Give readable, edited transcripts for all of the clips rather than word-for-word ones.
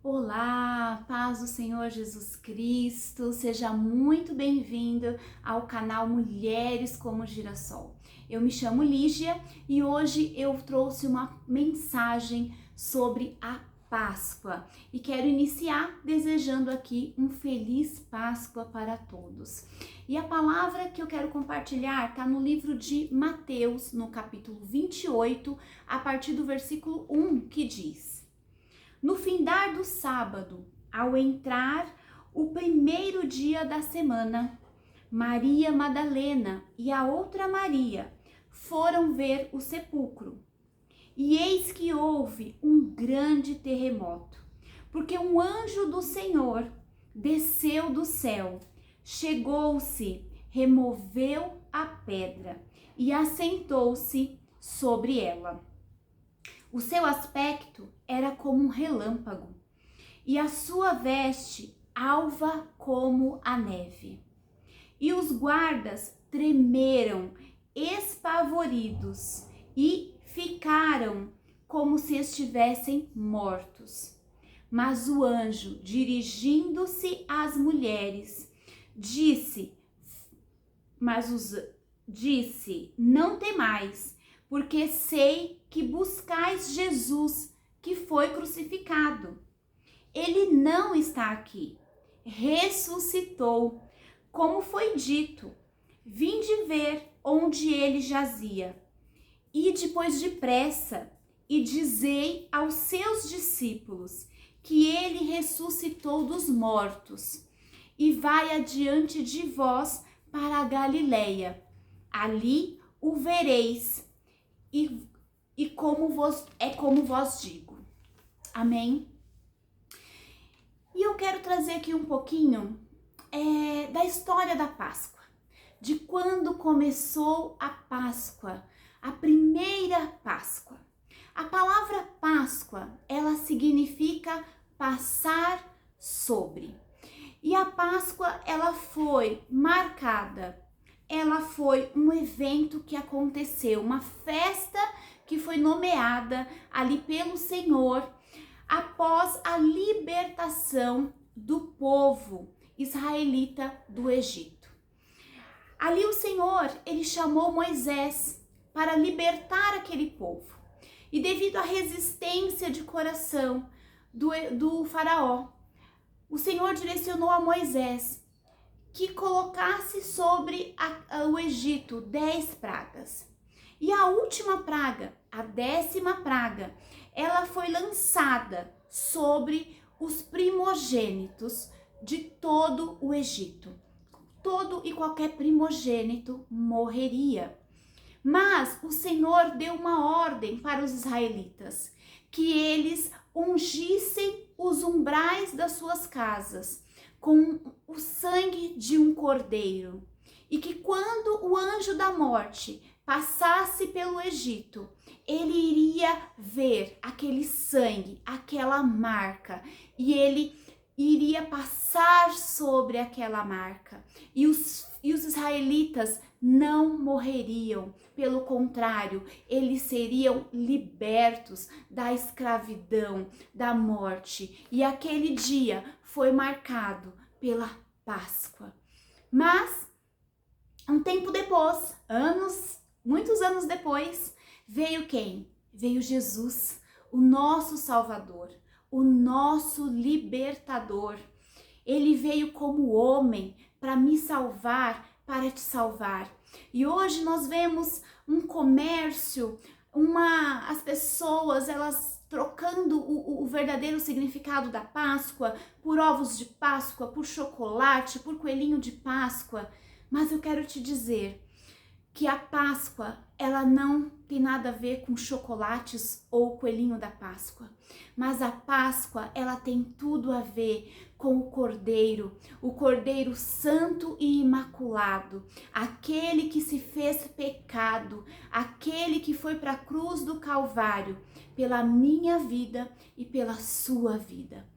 Olá, paz do Senhor Jesus Cristo, seja muito bem-vindo ao canal Mulheres como Girassol. Eu me chamo Lígia e hoje eu trouxe uma mensagem sobre a Páscoa e quero iniciar desejando aqui um feliz Páscoa para todos. E a palavra que eu quero compartilhar está no livro de Mateus, no capítulo 28, a partir do versículo 1, que diz: No findar do sábado, ao entrar o primeiro dia da semana, Maria Madalena e a outra Maria foram ver o sepulcro. E eis que houve um grande terremoto, porque um anjo do Senhor desceu do céu, chegou-se, removeu a pedra e assentou-se sobre ela. O seu aspecto era como um relâmpago, e a sua veste alva como a neve. E os guardas tremeram, espavoridos, e ficaram como se estivessem mortos. Mas o anjo, dirigindo-se às mulheres, disse: Não temais, porque sei que buscais Jesus, que foi crucificado. Ele não está aqui, ressuscitou, como foi dito. Vinde ver onde ele jazia. E depois depressa, e dizei aos seus discípulos que ele ressuscitou dos mortos, e vai adiante de vós para a Galileia. Ali o vereis, e como vos digo. Amém? E eu quero trazer aqui um pouquinho da história da Páscoa, de quando começou a Páscoa, a primeira Páscoa. A palavra Páscoa, ela significa passar sobre. E a Páscoa, ela foi marcada, ela foi um evento que aconteceu, uma festa que foi nomeada ali pelo Senhor após a libertação do povo israelita do Egito. Ali o Senhor, ele chamou Moisés para libertar aquele povo. E devido à resistência de coração do faraó, o Senhor direcionou a Moisés que colocasse sobre o Egito 10 pragas. E a última praga, a 10ª praga, ela foi lançada sobre os primogênitos de todo o Egito. Todo e qualquer primogênito morreria. Mas o Senhor deu uma ordem para os israelitas, que eles ungissem os umbrais das suas casas com o sangue de um cordeiro, e que quando o anjo da morte passasse pelo Egito, ele iria ver aquele sangue, aquela marca, e ele iria passar sobre aquela marca, e os israelitas não morreriam, pelo contrário, eles seriam libertos da escravidão, da morte, e aquele dia foi marcado pela Páscoa. Mas, um tempo depois, muitos anos depois, veio quem? Veio Jesus, o nosso Salvador, o nosso libertador. Ele veio como homem para me salvar, para te salvar. E hoje nós vemos um comércio, as pessoas, elas trocando o verdadeiro significado da Páscoa por ovos de Páscoa, por chocolate, por coelhinho de Páscoa. Mas eu quero te dizer que a Páscoa, ela não tem nada a ver com chocolates ou coelhinho da Páscoa, mas a Páscoa, ela tem tudo a ver com o Cordeiro santo e imaculado, aquele que se fez pecado, aquele que foi para a cruz do Calvário pela minha vida e pela sua vida.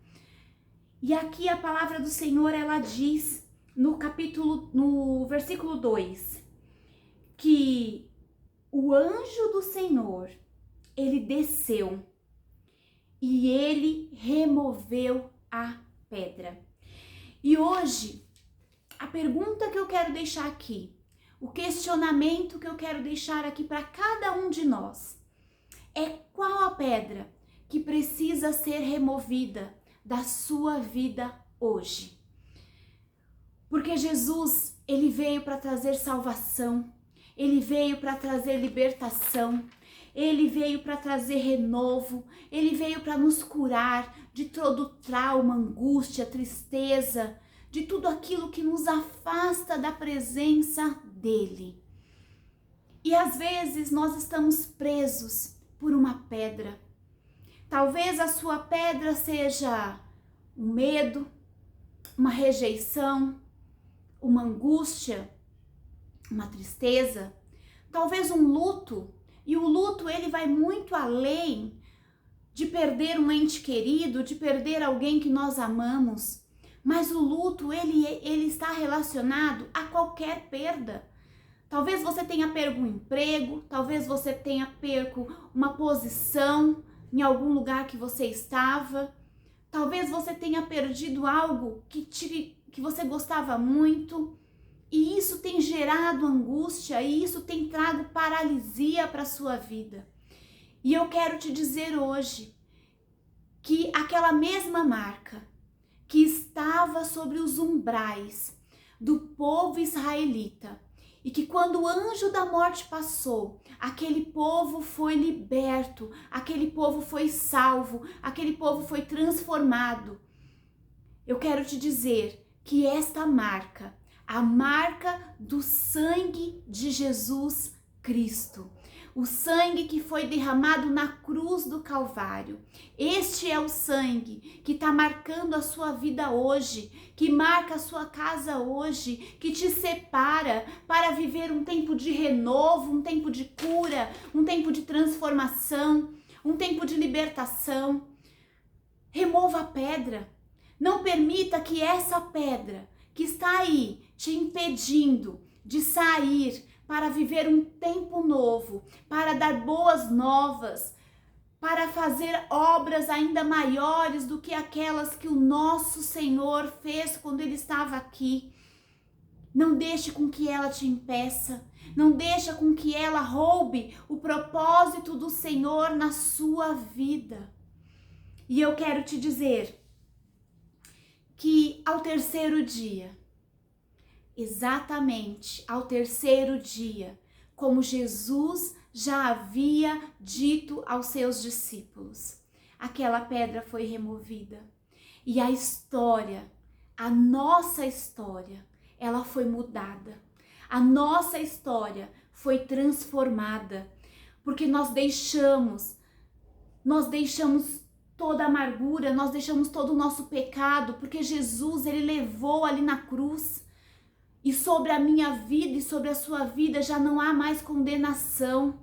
E aqui a palavra do Senhor, ela diz no versículo 2, que o anjo do Senhor, ele desceu e ele removeu a pedra. E hoje, a pergunta que eu quero deixar aqui, o questionamento que eu quero deixar aqui para cada um de nós, é qual a pedra que precisa ser removida da sua vida hoje? Porque Jesus, ele veio para trazer salvação, ele veio para trazer libertação, ele veio para trazer renovo, ele veio para nos curar de todo trauma, angústia, tristeza, de tudo aquilo que nos afasta da presença dele. E às vezes nós estamos presos por uma pedra. Talvez a sua pedra seja um medo, uma rejeição, uma angústia, uma tristeza, talvez um luto. E o luto, ele vai muito além de perder um ente querido, de perder alguém que nós amamos. Mas o luto, ele está relacionado a qualquer perda. Talvez você tenha perco um emprego, talvez você tenha perco uma posição em algum lugar que você estava. Talvez você tenha perdido algo que você gostava muito. E isso tem gerado angústia, e isso tem trago paralisia para a sua vida. E eu quero te dizer hoje que aquela mesma marca que estava sobre os umbrais do povo israelita, e que quando o anjo da morte passou, aquele povo foi liberto, aquele povo foi salvo, aquele povo foi transformado. Eu quero te dizer que esta marca, a marca do sangue de Jesus Cristo, o sangue que foi derramado na cruz do Calvário. Este é o sangue que está marcando a sua vida hoje, que marca a sua casa hoje, que te separa para viver um tempo de renovo, um tempo de cura, um tempo de transformação, um tempo de libertação. Remova a pedra. Não permita que essa pedra que está aí te impedindo de sair para viver um tempo novo, para dar boas novas, para fazer obras ainda maiores do que aquelas que o nosso Senhor fez quando Ele estava aqui. Não deixe com que ela te impeça, não deixe com que ela roube o propósito do Senhor na sua vida. E eu quero te dizer que ao terceiro dia, exatamente ao terceiro dia, como Jesus já havia dito aos seus discípulos, aquela pedra foi removida. E a história, a nossa história, ela foi mudada. A nossa história foi transformada, porque nós deixamos toda a amargura, nós deixamos todo o nosso pecado, porque Jesus, ele levou ali na cruz. E sobre a minha vida e sobre a sua vida já não há mais condenação.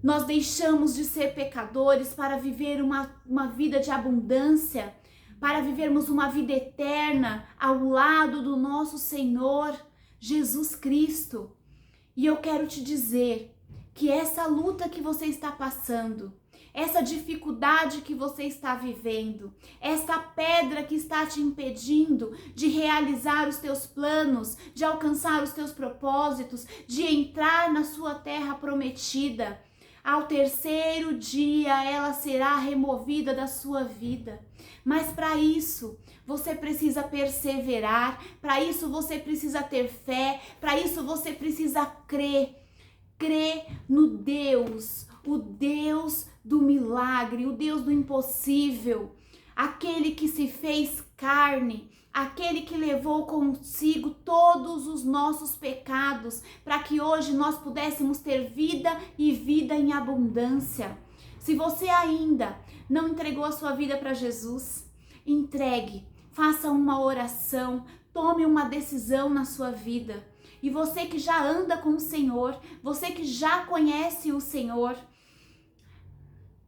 Nós deixamos de ser pecadores para viver uma vida de abundância, para vivermos uma vida eterna ao lado do nosso Senhor Jesus Cristo. E eu quero te dizer que essa luta que você está passando, essa dificuldade que você está vivendo, essa pedra que está te impedindo de realizar os teus planos, de alcançar os teus propósitos, de entrar na sua terra prometida, ao terceiro dia ela será removida da sua vida. Mas para isso você precisa perseverar, para isso você precisa ter fé, para isso você precisa crer no Deus, o Deus do milagre, o Deus do impossível, aquele que se fez carne, aquele que levou consigo todos os nossos pecados, para que hoje nós pudéssemos ter vida e vida em abundância. Se você ainda não entregou a sua vida para Jesus, entregue, faça uma oração, tome uma decisão na sua vida. E você que já anda com o Senhor, você que já conhece o Senhor,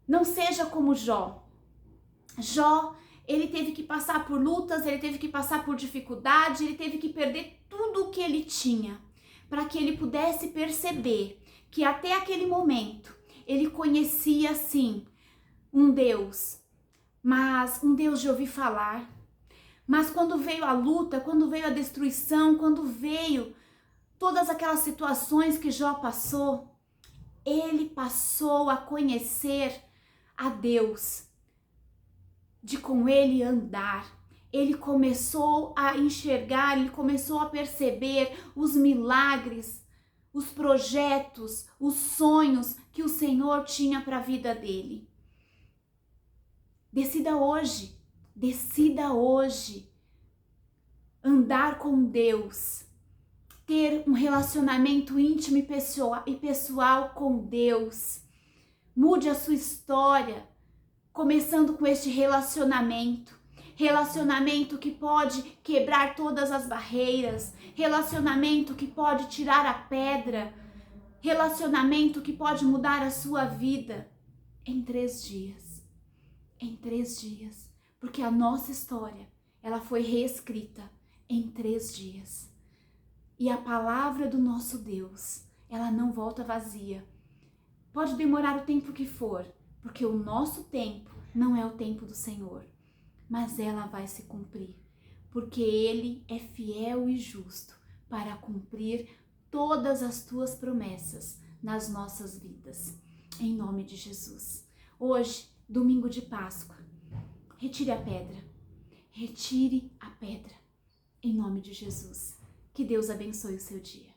não seja como Jó. Jó, ele teve que passar por lutas, ele teve que passar por dificuldade, ele teve que perder tudo o que ele tinha, para que ele pudesse perceber que até aquele momento ele conhecia sim um Deus mas um Deus de ouvir falar. Mas quando veio a luta, quando veio a destruição, quando veio todas aquelas situações que Jó passou, ele passou a conhecer a Deus, de com ele andar. Ele começou a enxergar, ele começou a perceber os milagres, os projetos, os sonhos que o Senhor tinha para a vida dele. Decida hoje andar com Deus, ter um relacionamento íntimo e pessoal com Deus. Mude a sua história, começando com este relacionamento que pode quebrar todas as barreiras, relacionamento que pode tirar a pedra, relacionamento que pode mudar a sua vida em 3 dias. Em 3 dias, porque a nossa história, ela foi reescrita em 3 dias. E a palavra do nosso Deus, ela não volta vazia. Pode demorar o tempo que for, porque o nosso tempo não é o tempo do Senhor, mas ela vai se cumprir, porque Ele é fiel e justo para cumprir todas as tuas promessas nas nossas vidas. Em nome de Jesus. Hoje, domingo de Páscoa, retire a pedra, em nome de Jesus. Que Deus abençoe o seu dia.